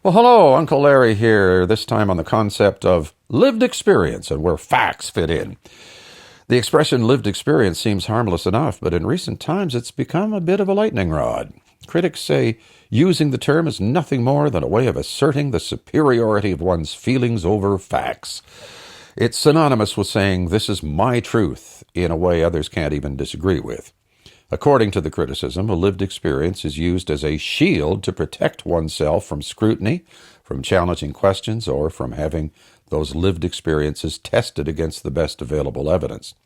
Well, hello, Uncle Larry here, this time on the concept of lived experience and where facts fit in. The expression lived experience seems harmless enough, but in recent times it's become a bit of a lightning rod. Critics say using the term is nothing more than a way of asserting the superiority of one's feelings over facts. It's synonymous with saying, this is my truth, in a way others can't even disagree with. According to the criticism, a lived experience is used as a shield to protect oneself from scrutiny, from challenging questions, or from having those lived experiences tested against the best available evidence.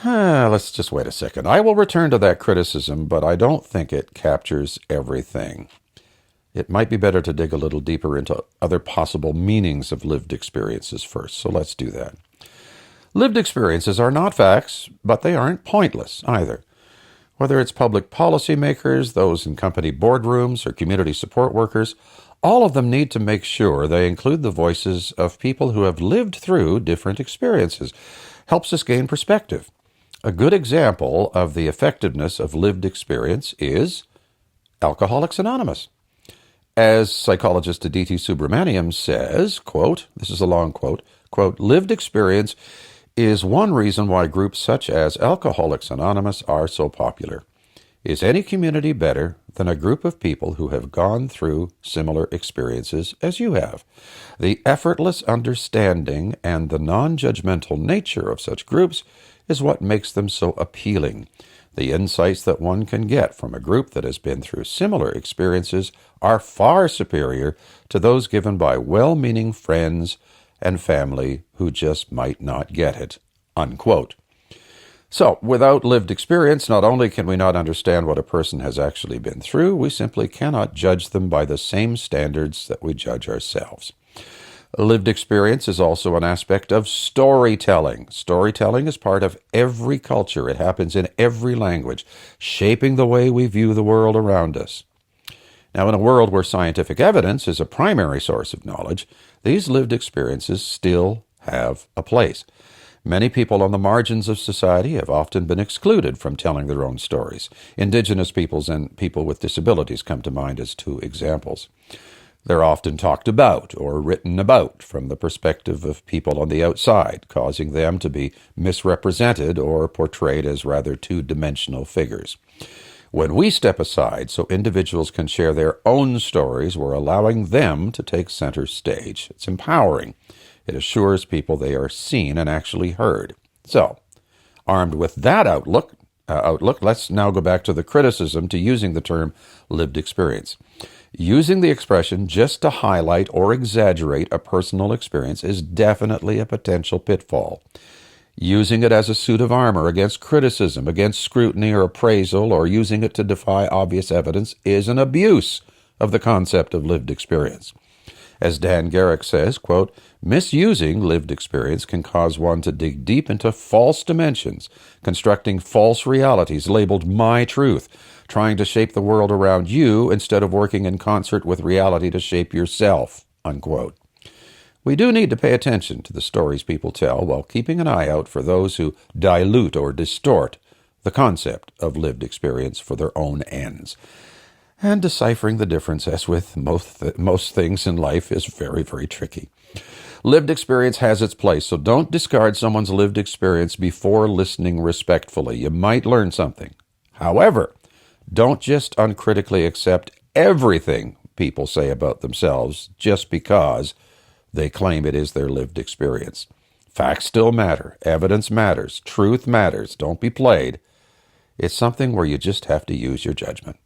Let's just wait a second. I will return to that criticism, but I don't think it captures everything. It might be better to dig a little deeper into other possible meanings of lived experiences first, so let's do that. Lived experiences are not facts, but they aren't pointless either. Whether it's public policymakers, those in company boardrooms, or community support workers, all of them need to make sure they include the voices of people who have lived through different experiences. Helps us gain perspective. A good example of the effectiveness of lived experience is Alcoholics Anonymous. As psychologist Aditi Subramaniam says, quote, this is a long quote, lived experience is one reason why groups such as Alcoholics Anonymous are so popular. Is any community better than a group of people who have gone through similar experiences as you have? The effortless understanding and the non-judgmental nature of such groups is what makes them so appealing. The insights that one can get from a group that has been through similar experiences are far superior to those given by well-meaning friends and family who just might not get it, unquote. So, without lived experience, not only can we not understand what a person has actually been through, we simply cannot judge them by the same standards that we judge ourselves. Lived experience is also an aspect of storytelling. Storytelling is part of every culture. It happens in every language, shaping the way we view the world around us. Now, in a world where scientific evidence is a primary source of knowledge, these lived experiences still have a place. Many people on the margins of society have often been excluded from telling their own stories. Indigenous peoples and people with disabilities come to mind as two examples. They're often talked about or written about from the perspective of people on the outside, causing them to be misrepresented or portrayed as rather two-dimensional figures. When we step aside so individuals can share their own stories, we're allowing them to take center stage. It's empowering. It assures people they are seen and actually heard. So, armed with that outlook, let's now go back to the criticism to using the term lived experience. Using the expression just to highlight or exaggerate a personal experience is definitely a potential pitfall. Using it as a suit of armor against criticism, against scrutiny or appraisal, or using it to defy obvious evidence is an abuse of the concept of lived experience. As Dan Garrick says, quote, misusing lived experience can cause one to dig deep into false dimensions, constructing false realities labeled my truth, trying to shape the world around you instead of working in concert with reality to shape yourself, unquote. We do need to pay attention to the stories people tell while keeping an eye out for those who dilute or distort the concept of lived experience for their own ends. And deciphering the difference, as with most things in life, is very, very tricky. Lived experience has its place, so don't discard someone's lived experience before listening respectfully. You might learn something. However, don't just uncritically accept everything people say about themselves just because they claim it is their lived experience. Facts still matter. Evidence matters. Truth matters. Don't be played. It's something where you just have to use your judgment.